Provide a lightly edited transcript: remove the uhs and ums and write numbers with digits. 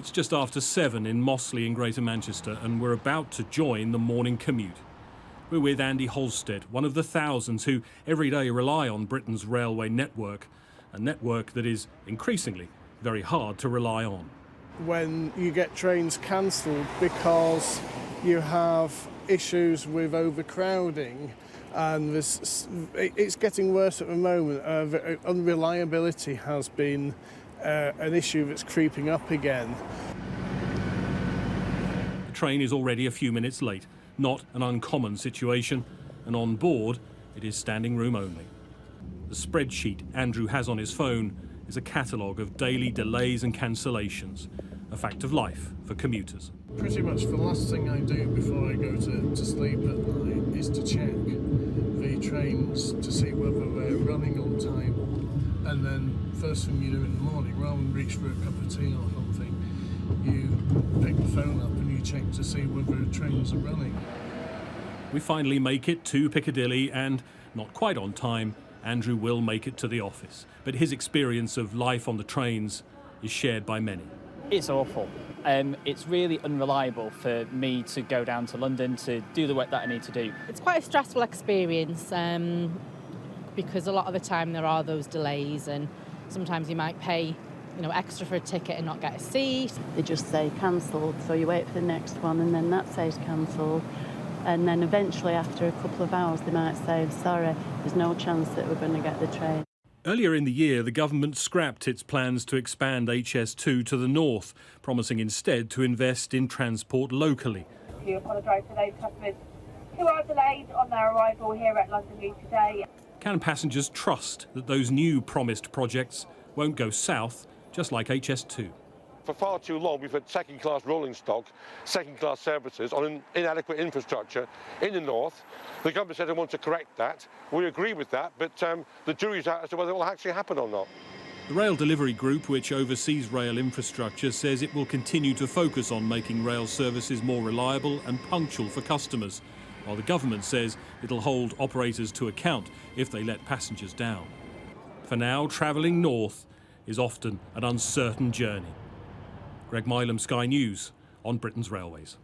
It's just after 7 in Mossley in Greater Manchester, and we're about to join the morning commute. We're with Andy Holstead, one of the thousands who every day rely on Britain's railway network, a network that is increasingly very hard to rely on. When you get trains cancelled because you have issues with overcrowding, and it's getting worse at the moment. Unreliability has been an issue that's creeping up again. The train is already a few minutes late, not an uncommon situation, and on board it is standing room only. The spreadsheet Andrew has on his phone is a catalogue of daily delays and cancellations, a fact of life for commuters. Pretty much the last thing I do before I go to sleep at night is to check the trains to see whether they're running on time. And then first thing you do in the morning, rather than reach for a cup of tea or something, you pick the phone up and you check to see whether the trains are running. We finally make it to Piccadilly, and not quite on time, Andrew will make it to the office. But his experience of life on the trains is shared by many. It's awful. It's really unreliable for me to go down to London to do the work that I need to do. It's quite a stressful experience because a lot of the time there are those delays, and sometimes you might pay extra for a ticket and not get a seat. They just say cancelled, so you wait for the next one and then that says cancelled. And then eventually after a couple of hours they might say, sorry, there's no chance that we're going to get the train. Earlier in the year, the government scrapped its plans to expand HS2 to the north, promising instead to invest in transport locally. We apologise for those customers who are delayed on their arrival here at London New today. Can passengers trust that those new promised projects won't go south, just like HS2? For far too long, we've had second-class rolling stock, second-class services on inadequate infrastructure in the north. The government said they want to correct that. We agree with that, but the jury's out as to whether it will actually happen or not. The Rail Delivery Group, which oversees rail infrastructure, says it will continue to focus on making rail services more reliable and punctual for customers, while the government says it'll hold operators to account if they let passengers down. For now, travelling north is often an uncertain journey. Greg Milam, Sky News, on Britain's railways.